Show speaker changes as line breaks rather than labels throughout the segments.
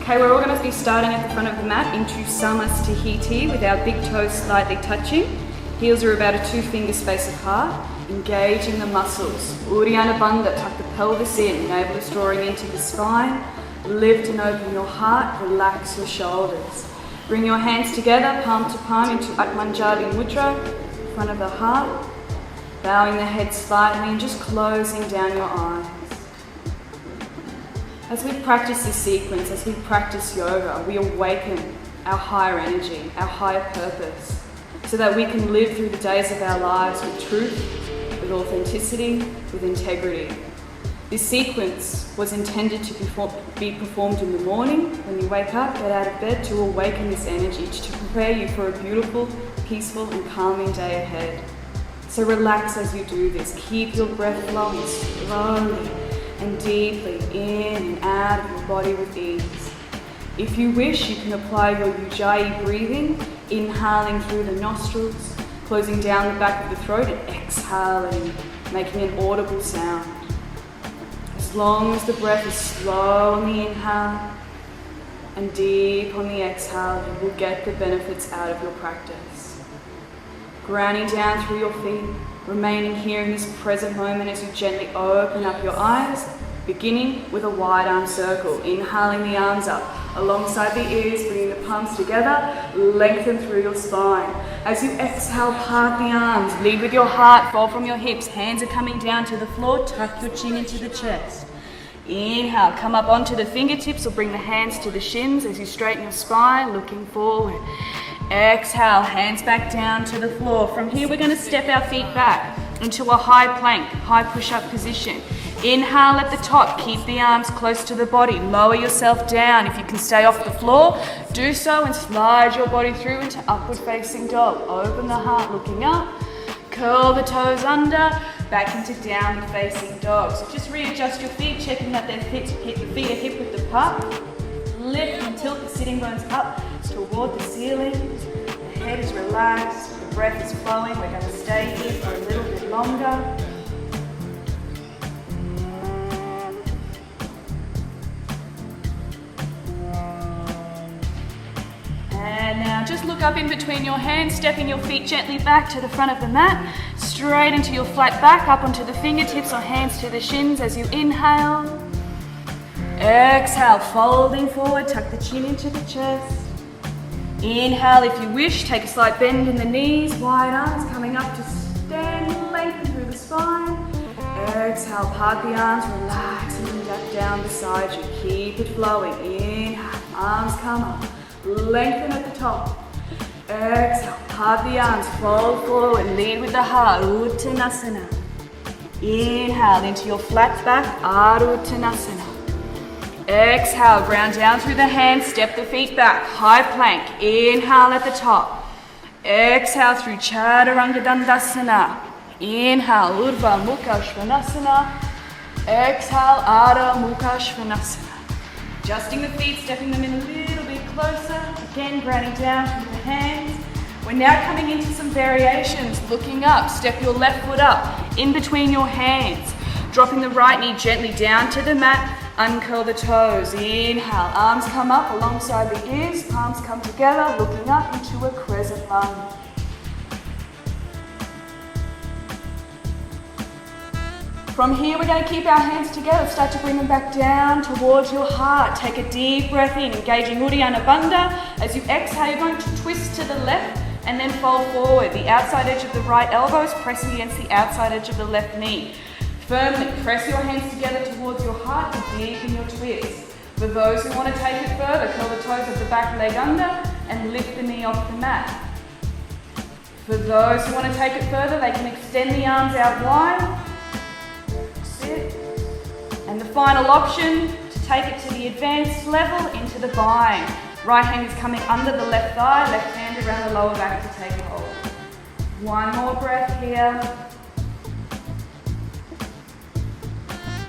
Okay, we're all going to be starting at the front of the mat into Samastihiti with our big toes slightly touching. Heels are about a 2-finger space apart. Engaging the muscles. Uddiyana Bandha, tuck the pelvis in, navel is drawing into the spine. Lift and open your heart, relax your shoulders. Bring your hands together, palm to palm into Atmanjali Mudra, front of the heart. Bowing the head slightly and just closing down your eyes. As we practice this sequence, as we practice yoga, we awaken our higher energy, our higher purpose, so that we can live through the days of our lives with truth, with authenticity, with integrity. This sequence was intended to be performed in the morning when you wake up, get out of bed, to awaken this energy, to prepare you for a beautiful, peaceful and calming day ahead. So relax as you do this. Keep your breath flowing slowly and deeply in and out of your body with ease. If you wish, you can apply your Ujjayi breathing, inhaling through the nostrils, closing down the back of the throat and exhaling, making an audible sound. As long as the breath is slow on the inhale and deep on the exhale, you will get the benefits out of your practice. Grounding down through your feet, remaining here in this present moment as you gently open up your eyes, beginning with a wide arm circle. Inhaling the arms up alongside the ears, bringing the palms together, lengthen through your spine. As you exhale, part the arms, lead with your heart, fall from your hips, hands are coming down to the floor, tuck your chin into the chest. Inhale, come up onto the fingertips or bring the hands to the shins as you straighten your spine, looking forward. Exhale, hands back down to the floor. From here, we're going to step our feet back into a high plank, high push-up position. Inhale at the top, keep the arms close to the body. Lower yourself down. If you can stay off the floor, do so and slide your body through into upward facing dog. Open the heart, looking up. Curl the toes under, back into downward facing dog. So just readjust your feet, checking that the feet are hip width apart. Lift and tilt the sitting bones up toward the ceiling. The head is relaxed, the breath is flowing. We're going to stay here for a little bit longer. And now just look up in between your hands, stepping your feet gently back to the front of the mat, straight into your flat back, up onto the fingertips or hands to the shins as you inhale. Exhale, folding forward, tuck the chin into the chest. Inhale, if you wish, take a slight bend in the knees, wide arms coming up to stand, lengthen through the spine. Exhale, part the arms, relax and bring that down beside you. Keep it flowing. Inhale, arms come up, lengthen at the top. Exhale, part the arms, fold forward, lead with the heart, Uttanasana. Inhale into your flat back, Ardha. Exhale, ground down through the hands, step the feet back, high plank. Inhale at the top. Exhale through Chaturanga Dandasana. Inhale, Urdhva Mukha Svanasana. Exhale, Adho Mukha Svanasana. Adjusting the feet, stepping them in a little bit closer. Again, grounding down through the hands. We're now coming into some variations. Looking up, step your left foot up, in between your hands. Dropping the right knee gently down to the mat. Uncurl the toes. Inhale, arms come up alongside the ears, palms come together, looking up into a crescent lunge. From here, we're going to keep our hands together, start to bring them back down towards your heart. Take a deep breath in, engaging Uddiyana Bandha. As you exhale, you're going to twist to the left and then fold forward. The outside edge of the right elbow is pressing against the outside edge of the left knee. Firmly press your hands together towards your heart and deepen your twist. For those who want to take it further, curl the toes of the back leg under and lift the knee off the mat. For those who want to take it further, they can extend the arms out wide. Sit. And the final option, to take it to the advanced level, into the bind. Right hand is coming under the left thigh, left hand around the lower back to take a hold. One more breath here.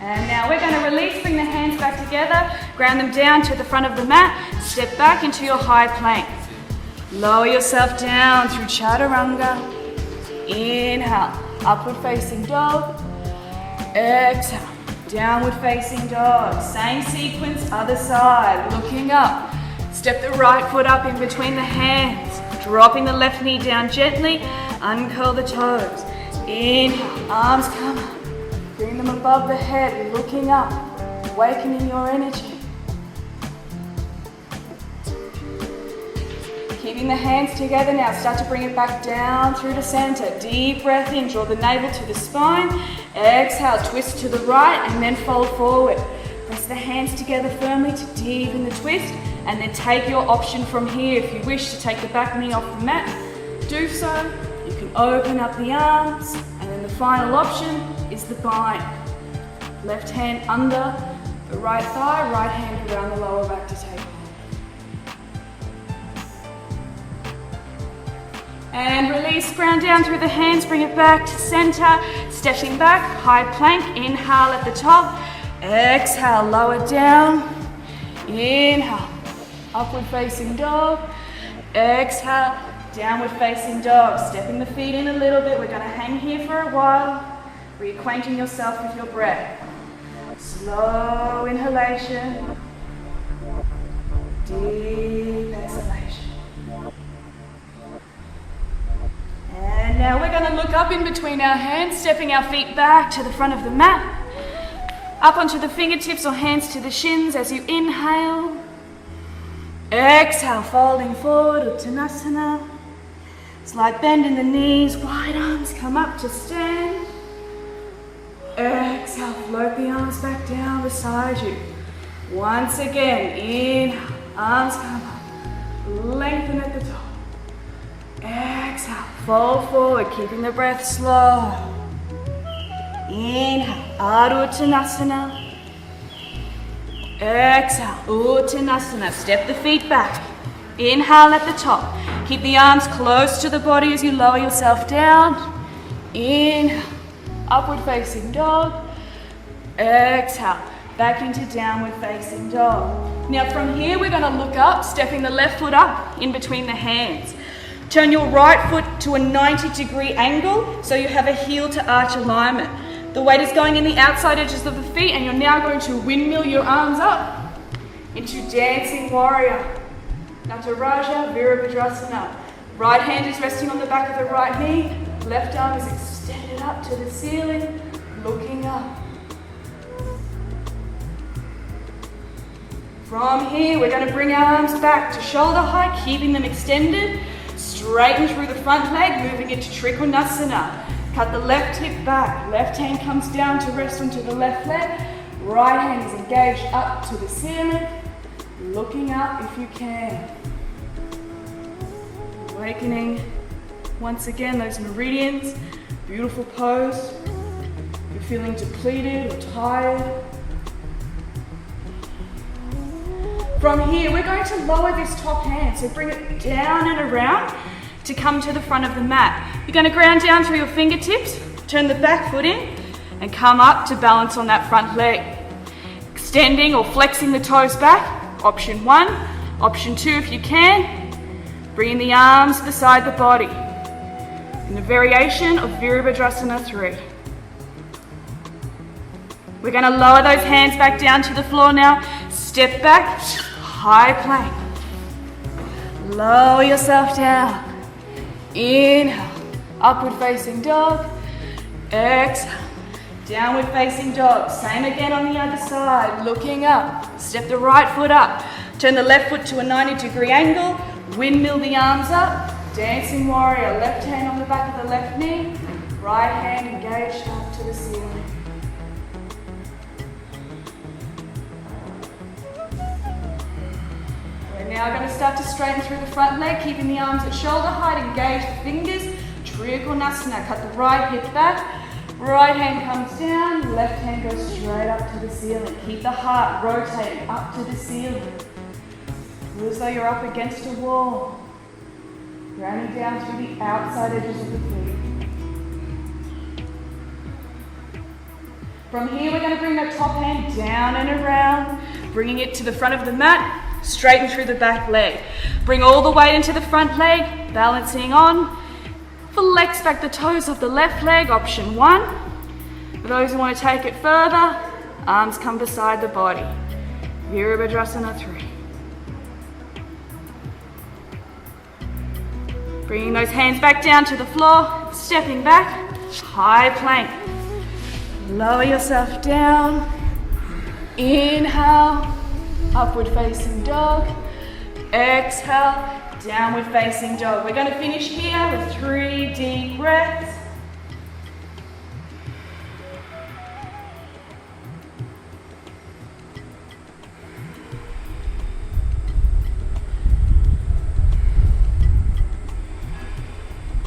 And now we're going to release, bring the hands back together, ground them down to the front of the mat, step back into your high plank. Lower yourself down through Chaturanga. Inhale, upward facing dog. Exhale, downward facing dog. Same sequence, other side, looking up. Step the right foot up in between the hands, dropping the left knee down gently, uncurl the toes. Inhale, arms come up, bring them above the head, looking up, awakening your energy. Keeping the hands together now, start to bring it back down through the center. Deep breath in, draw the navel to the spine. Exhale, twist to the right and then fold forward. Press the hands together firmly to deepen the twist, and then take your option from here. If you wish to take the back knee off the mat, do so. You can open up the arms, and then the final option is the bind. Left hand under the right thigh, right hand around the lower back to take hold. And release, ground down through the hands, bring it back to center, stepping back, high plank, inhale at the top, exhale, lower down, inhale, upward facing dog, exhale, downward facing dog, stepping the feet in a little bit. We're gonna hang here for a while, reacquainting yourself with your breath. Slow inhalation, deep exhalation. And now we're going to look up in between our hands, stepping our feet back to the front of the mat. Up onto the fingertips or hands to the shins as you inhale. Exhale, folding forward, Uttanasana. Slight bend in the knees, wide arms come up to stand. Exhale, float the arms back down beside you. Once again, inhale, arms come up, lengthen at the top. Exhale, fold forward, keeping the breath slow. Inhale, Ardha Uttanasana. Exhale, Uttanasana. Step the feet back. Inhale at the top. Keep the arms close to the body as you lower yourself down. Inhale, upward facing dog. Exhale, back into downward facing dog. Now from here we're going to look up, stepping the left foot up in between the hands. Turn your right foot to a 90-degree angle so you have a heel to arch alignment. The weight is going in the outside edges of the feet, and you're now going to windmill your arms up into dancing warrior. Nataraja Virabhadrasana. Right hand is resting on the back of the right knee. Left arm is extended up to the ceiling, looking up. From here, we're going to bring our arms back to shoulder height, keeping them extended. Straighten through the front leg, moving into Trikonasana. Cut the left hip back. Left hand comes down to rest onto the left leg. Right hand is engaged up to the ceiling. Looking up if you can. Awakening once again those meridians. Beautiful pose. If you're feeling depleted or tired. From here, we're going to lower this top hand, so bring it down and around to come to the front of the mat. You're going to ground down through your fingertips, turn the back foot in, and come up to balance on that front leg. Extending or flexing the toes back, option 1. Option 2 if you can, bringing the arms beside the body. In a variation of Virabhadrasana 3. We're going to lower those hands back down to the floor now. Step back, high plank. Lower yourself down. Inhale, upward facing dog. Exhale, downward facing dog. Same again on the other side, looking up. Step the right foot up. Turn the left foot to a 90-degree angle. Windmill the arms up. Dancing warrior, left hand on the back of the left knee. Right hand engaged up to the ceiling. Now we're going to start to straighten through the front leg, keeping the arms at shoulder height, engage the fingers. Trikonasana, cut the right hip back. Right hand comes down, left hand goes straight up to the ceiling. Keep the heart rotating up to the ceiling. Feel as though you're up against a wall. Grounding down through the outside edges of the feet. From here, we're going to bring that top hand down and around, bringing it to the front of the mat. Straighten through the back leg. Bring all the weight into the front leg, balancing on. Flex back the toes of the left leg, option 1. For those who want to take it further, Arms come beside the body. Virabhadrasana 3. Bringing those hands back down to the floor, stepping back, high plank. Lower yourself down. Inhale, upward facing dog. Exhale, downward facing dog. We're going to finish here with 3 deep breaths.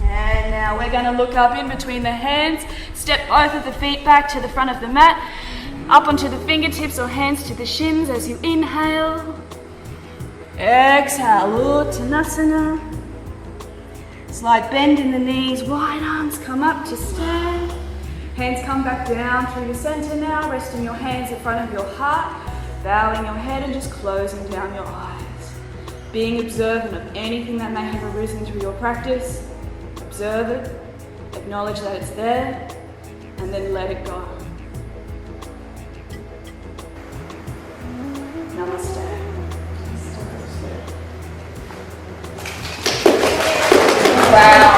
And now we're going to look up in between the hands, step both of the feet back to the front of the mat, up onto the fingertips or hands to the shins as you inhale. Exhale, Uttanasana. Slight bend in the knees, wide arms come up to stand. Hands come back down through the center now, resting your hands in front of your heart, bowing your head and just closing down your eyes. Being observant of anything that may have arisen through your practice. Observe it, acknowledge that it's there, and then let it go. Namaste. Wow.